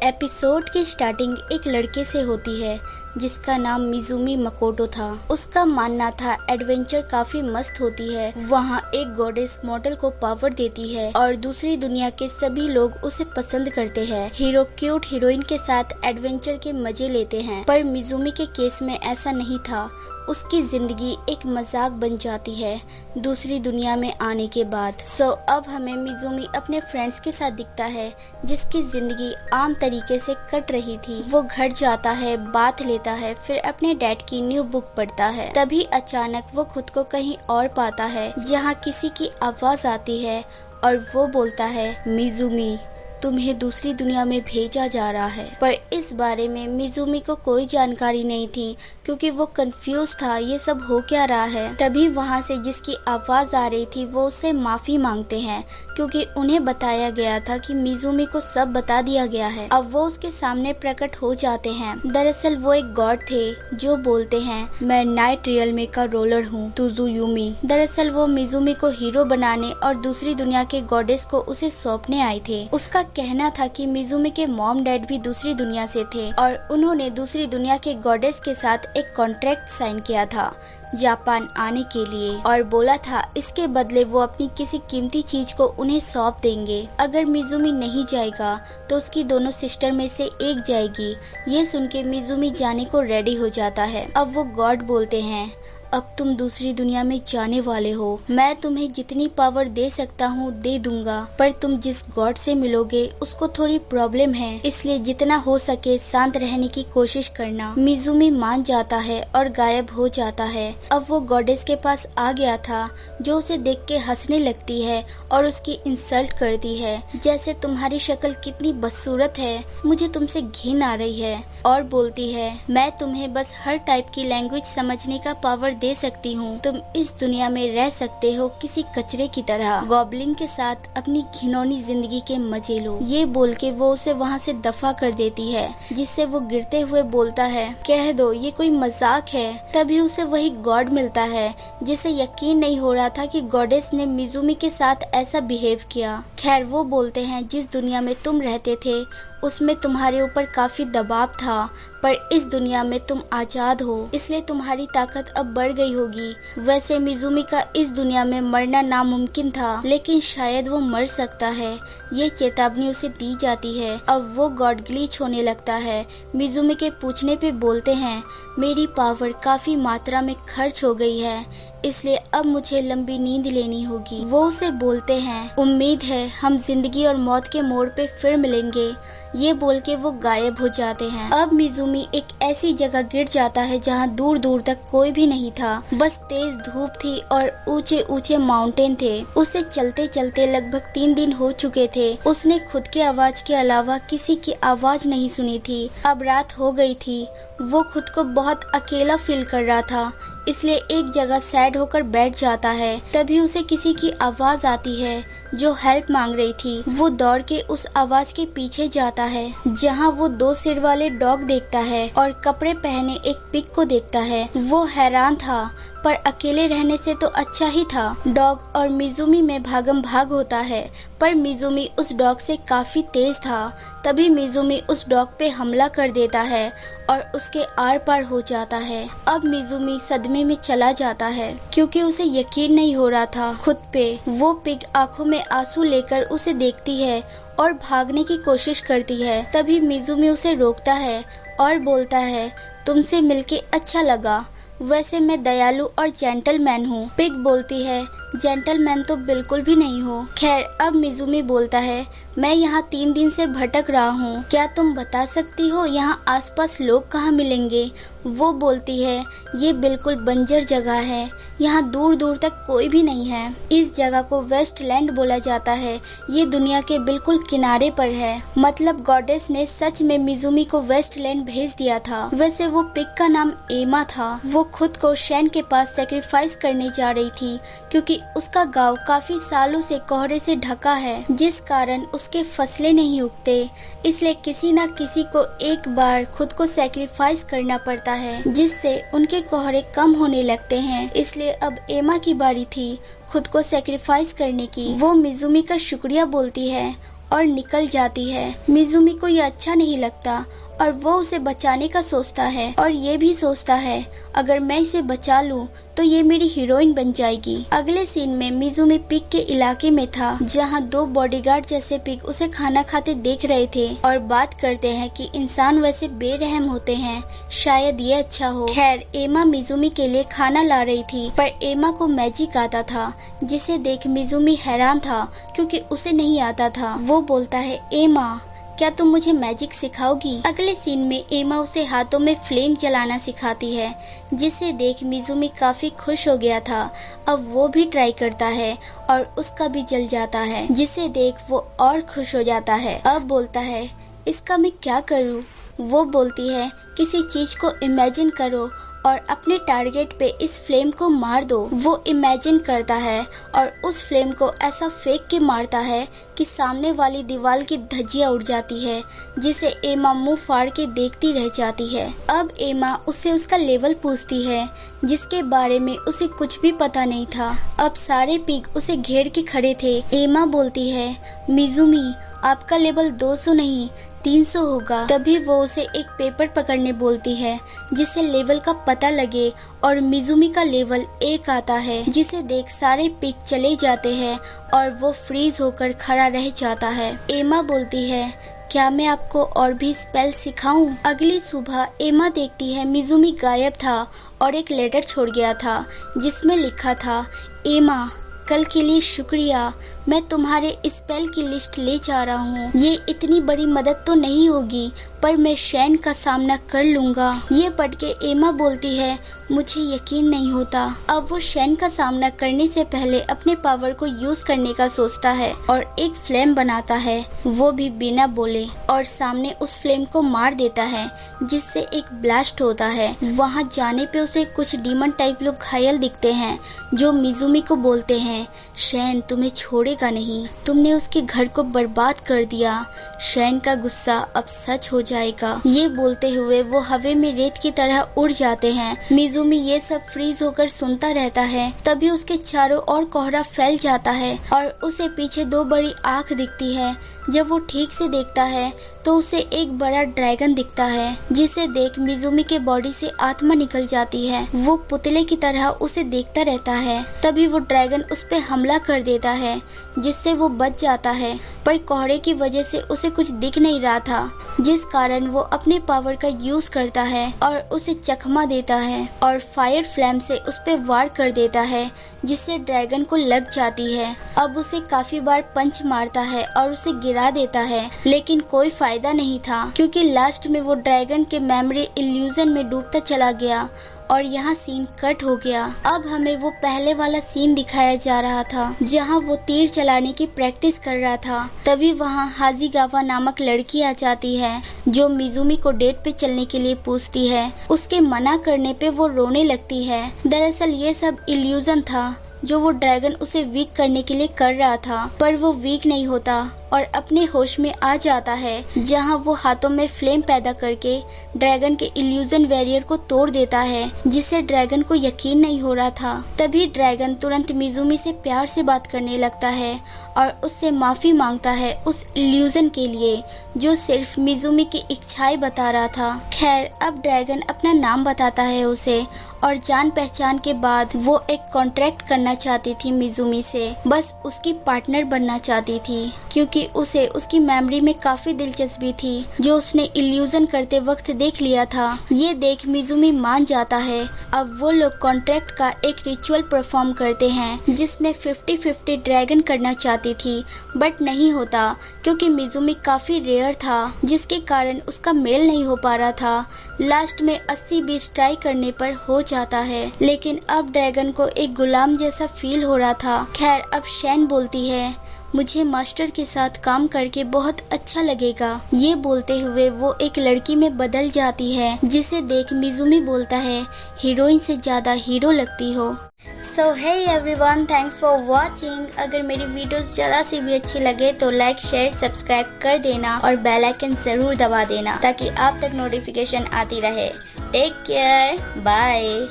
Episode की starting एक लड़के से होती है जिसका नाम मिजुमी मकोटो था। उसका मानना था एडवेंचर काफी मस्त होती है। वहाँ एक गॉडेस मॉडल को पावर देती है और दूसरी दुनिया के सभी लोग उसे पसंद करते हैं। हीरो क्यूट हीरोइन के साथ एडवेंचर के मजे लेते हैं, पर मिजुमी के केस में ऐसा नहीं था। उसकी जिंदगी एक मजाक बन जाती है दूसरी दुनिया में आने के बाद। अब हमें मिजुमी अपने फ्रेंड्स के साथ दिखता है जिसकी जिंदगी आम तरीके से कट रही थी। वो घर जाता है, बात लेता है, फिर अपने डैड की न्यू बुक पढ़ता है। तभी अचानक वो खुद को कहीं और पाता है जहाँ किसी की आवाज आती है और वो बोलता है, मिजुमी तुम्हें दूसरी दुनिया में भेजा जा रहा है। पर इस बारे में मिजुमी को कोई जानकारी नहीं थी क्योंकि वो कंफ्यूज था, ये सब हो क्या रहा है। तभी वहाँ से जिसकी आवाज आ रही थी वो उससे माफी मांगते हैं क्योंकि उन्हें बताया गया था कि मिजुमी को सब बता दिया गया है। अब वो उसके सामने प्रकट हो जाते हैं। दरअसल वो एक गॉड थे जो बोलते हैं, मैं नाइट रियल्म का रोलर हूँ, तुजुयुमी। दरअसल वो मिजुमी को हीरो बनाने और दूसरी दुनिया के गॉडेस को उसे सौंपने आए थे। उसका कहना था कि मिजुमी के मॉम डैड भी दूसरी दुनिया से थे और उन्होंने दूसरी दुनिया के गॉडेस के साथ एक कॉन्ट्रैक्ट साइन किया था जापान आने के लिए, और बोला था इसके बदले वो अपनी किसी कीमती चीज को उन्हें सौंप देंगे। अगर मिजुमी नहीं जाएगा तो उसकी दोनों सिस्टर में से एक जाएगी। ये सुन के मिजुमी जाने को रेडी हो जाता है। अब वो गॉड बोलते हैं, अब तुम दूसरी दुनिया में जाने वाले हो, मैं तुम्हें जितनी पावर दे सकता हूँ दे दूंगा, पर तुम जिस गॉड से मिलोगे उसको थोड़ी प्रॉब्लम है, इसलिए जितना हो सके शांत रहने की कोशिश करना। मिजुमी मान जाता है और गायब हो जाता है। अब वो गॉडेस के पास आ गया था जो उसे देख के हंसने लगती है और उसकी इंसल्ट करती है, जैसे तुम्हारी शक्ल कितनी बदसूरत है, मुझे तुमसे घिन आ रही है, और बोलती है मैं तुम्हें बस हर टाइप की लैंग्वेज समझने का पावर दे सकती हूँ, तुम इस दुनिया में रह सकते हो किसी कचरे की तरह, गॉब्लिन के साथ अपनी घिनौनी जिंदगी के मजे लो। ये बोल के वो उसे वहाँ से दफा कर देती है, जिससे वो गिरते हुए बोलता है, कह दो ये कोई मजाक है। तभी उसे वही गॉड मिलता है जिसे यकीन नहीं हो रहा था कि गॉडेस ने मिजुमी के साथ ऐसा बिहेव किया। खैर वो बोलते हैं जिस दुनिया में तुम रहते थे उसमें तुम्हारे ऊपर काफी दबाव था, पर इस दुनिया में तुम आजाद हो, इसलिए तुम्हारी ताकत अब बढ़ गई होगी। वैसे मिजुमी का इस दुनिया में मरना नामुमकिन था, लेकिन शायद वो मर सकता है, ये चेतावनी उसे दी जाती है। अब वो गॉड ग्लिच होने लगता है। मिजुमी के पूछने पे बोलते हैं, मेरी पावर काफी मात्रा में खर्च हो गई है, इसलिए अब मुझे लंबी नींद लेनी होगी। वो उसे बोलते हैं, उम्मीद है हम जिंदगी और मौत के मोड़ पे फिर मिलेंगे। ये बोल के वो गायब हो जाते हैं। अब मिजुमी एक ऐसी जगह गिर जाता है जहाँ दूर दूर तक कोई भी नहीं था, बस तेज धूप थी और ऊंचे ऊंचे माउंटेन थे। उसे चलते चलते लगभग 3 दिन हो चुके थे। उसने खुद के आवाज के अलावा किसी की आवाज नहीं सुनी थी। अब रात हो गई थी। वो खुद को बहुत अकेला फील कर रहा था, इसलिए एक जगह सैड होकर बैठ जाता है। तभी उसे किसी की आवाज आती है जो हेल्प मांग रही थी। वो दौड़ के उस आवाज के पीछे जाता है जहाँ वो 2 सिर वाले डॉग देखता है और कपड़े पहने एक पिग को देखता है। वो हैरान था, पर अकेले रहने से तो अच्छा ही था। डॉग और मिजुमी में भागम भाग होता है, पर मिजुमी उस डॉग से काफी तेज था। तभी मिजुमी उस डॉग पे हमला कर देता है और उसके आर पार हो जाता है। अब मिजुमी सदमे में चला जाता है क्योंकि उसे यकीन नहीं हो रहा था खुद पे। वो पिग आंखों में आंसू लेकर उसे देखती है और भागने की कोशिश करती है। तभी मिजुमी उसे रोकता है और बोलता है, तुमसे मिलके अच्छा लगा, वैसे मैं दयालु और जेंटलमैन हूँ। पिग बोलती है, जेंटलमैन तो बिल्कुल भी नहीं हो। खैर अब मिजुमी बोलता है, मैं यहाँ 3 दिन से भटक रहा हूँ, क्या तुम बता सकती हो यहाँ आसपास लोग कहाँ मिलेंगे। वो बोलती है, ये बिल्कुल बंजर जगह है, यहाँ दूर दूर तक कोई भी नहीं है। इस जगह को वेस्टलैंड बोला जाता है। ये दुनिया के बिल्कुल किनारे पर है। मतलब गॉडेस ने सच में मिजुमी को वेस्टलैंड भेज दिया था। वैसे वो पिग का नाम एमा था। वो खुद को शैन के पास सेक्रीफाइस करने जा रही थी क्योंकि उसका गांव काफी सालों से कोहरे से ढका है, जिस कारण उसके फसलें नहीं उगते। इसलिए किसी न किसी को एक बार खुद को सेक्रीफाइस करना पड़ता है, जिससे उनके कोहरे कम होने लगते हैं। इसलिए अब एमा की बारी थी खुद को सेक्रीफाइस करने की। वो मिजुमी का शुक्रिया बोलती है और निकल जाती है। मिजुमी को ये अच्छा नहीं लगता और वो उसे बचाने का सोचता है और ये भी सोचता है अगर मैं इसे बचा लूं तो ये मेरी हीरोइन बन जाएगी। अगले सीन में मिजुमी पिग के इलाके में था जहां 2 बॉडीगार्ड जैसे पिग उसे खाना खाते देख रहे थे और बात करते हैं कि इंसान वैसे बेरहम होते हैं, शायद ये अच्छा हो। खैर एमा मिजुमी के लिए खाना ला रही थी पर एमा को मैजिक आता था जिसे देख मिजुमी हैरान था क्योंकि उसे नहीं आता था। वो बोलता है एमा क्या तुम मुझे मैजिक सिखाओगी? अगले सीन में एमा उसे हाथों में फ्लेम जलाना सिखाती है जिसे देख मिजुमी काफी खुश हो गया था। अब वो भी ट्राई करता है और उसका भी जल जाता है जिसे देख वो और खुश हो जाता है। अब बोलता है इसका मैं क्या करूँ? वो बोलती है किसी चीज को इमेजिन करो और अपने टारगेट पे इस फ्लेम को मार दो। वो इमेजिन करता है और उस फ्लेम को ऐसा फेंक के मारता है कि सामने वाली दीवार की धज्जियां उड़ जाती है जिसे एमा मुंह फाड़ के देखती रह जाती है। अब एमा उससे उसका लेवल पूछती है जिसके बारे में उसे कुछ भी पता नहीं था। अब सारे पिग उसे घेर के खड़े थे। एमा बोलती है मिजुमी आपका लेवल 200 नहीं 300 होगा। तभी वो उसे एक पेपर पकड़ने बोलती है जिससे लेवल का पता लगे और मिजुमी का लेवल 1 आता है जिसे देख सारे पिग चले जाते हैं और वो फ्रीज होकर खड़ा रह जाता है। एमा बोलती है क्या मैं आपको और भी स्पेल सिखाऊं? अगली सुबह एमा देखती है मिजुमी गायब था और एक लेटर छोड़ गया था जिसमें लिखा था एमा कल के लिए शुक्रिया, मैं तुम्हारे स्पेल की लिस्ट ले जा रहा हूँ। ये इतनी बड़ी मदद तो नहीं होगी पर मैं शैन का सामना कर लूँगा। ये पढ़ के एमा बोलती है मुझे यकीन नहीं होता। अब वो शैन का सामना करने से पहले अपने पावर को यूज करने का सोचता है और एक फ्लेम बनाता है वो भी बिना बोले और सामने उस फ्लेम को मार देता है जिससे एक ब्लास्ट होता है। वहाँ जाने पे उसे कुछ डीमन टाइप लोग घायल दिखते हैं जो मिजुमी को बोलते हैं शैन तुम्हें छोड़ेगा नहीं, तुमने उसके घर को बर्बाद कर दिया। शैन का गुस्सा अब सच हो जाएगा। ये बोलते हुए वो हवा में रेत की तरह उड़ जाते हैं। मिजुमी ये सब फ्रीज होकर सुनता रहता है। तभी उसके चारों ओर कोहरा फैल जाता है और उसे पीछे 2 बड़ी आँख दिखती है। जब वो ठीक से देखता है तो उसे एक बड़ा ड्रैगन दिखता है जिसे देख मिजुमी के बॉडी से आत्मा निकल जाती है। वो पुतले की तरह उसे देखता रहता है। तभी वो ड्रैगन उस पे हमला कर देता है जिससे वो बच जाता है पर कोहरे की वजह से उसे कुछ दिख नहीं रहा था जिस कारण वो अपने पावर का यूज करता है और उसे चकमा देता है और फायर फ्लेम से उस पे वार कर देता है जिससे ड्रैगन को लग जाती है। अब उसे काफी बार पंच मारता है और उसे गिरा देता है लेकिन कोई फायदा नहीं था क्योंकि लास्ट में वो ड्रैगन के मेमोरी इल्यूजन में डूबता चला गया और यहाँ सीन कट हो गया। अब हमें वो पहले वाला सीन दिखाया जा रहा था जहाँ वो तीर चलाने की प्रैक्टिस कर रहा था। तभी वहाँ हाजीगावा नामक लड़की आ जाती है जो मिजुमी को डेट पे चलने के लिए पूछती है। उसके मना करने पे वो रोने लगती है। दरअसल ये सब इल्यूजन था जो वो ड्रैगन उसे वीक करने के लिए कर रहा था पर वो वीक नहीं होता और अपने होश में आ जाता है जहां वो हाथों में फ्लेम पैदा करके ड्रैगन के इल्यूजन बैरियर को तोड़ देता है जिससे ड्रैगन को यकीन नहीं हो रहा था। तभी ड्रैगन तुरंत मिजुमी से प्यार से बात करने लगता है और उससे माफी मांगता है उस इल्यूजन के लिए जो सिर्फ मिजुमी की इच्छाएं बता रहा था। खैर अब ड्रैगन अपना नाम बताता है उसे और जान पहचान के बाद वो एक कॉन्ट्रैक्ट करना चाहती थी मिजुमी से, बस उसकी पार्टनर बनना चाहती थी क्योंकि उसे उसकी मेमोरी में काफी दिलचस्पी थी जो उसने इल्यूजन करते वक्त देख लिया था। ये देख मिजुमी मान जाता है। अब वो लोग कॉन्ट्रैक्ट का एक रिचुअल परफॉर्म करते हैं जिसमें 50-50 ड्रैगन करना चाहती थी बट नहीं होता क्योंकि मिजुमी काफी रेयर था जिसके कारण उसका मेल नहीं हो पा रहा था। लास्ट में 80-20 ट्राई करने पर हो जाता है लेकिन अब ड्रैगन को एक गुलाम जैसा फील हो रहा था। खैर अब शैन बोलती है मुझे मास्टर के साथ काम करके बहुत अच्छा लगेगा। ये बोलते हुए वो एक लड़की में बदल जाती है जिसे देख मिजुमी बोलता है हीरोइन से ज्यादा हीरो लगती हो। So hey everyone, thanks for watching. अगर मेरी वीडियोस जरा सी भी अच्छी लगे तो लाइक शेयर सब्सक्राइब कर देना और बेल आइकन जरूर दबा देना ताकि आप तक नोटिफिकेशन आती रहे। Take care, bye.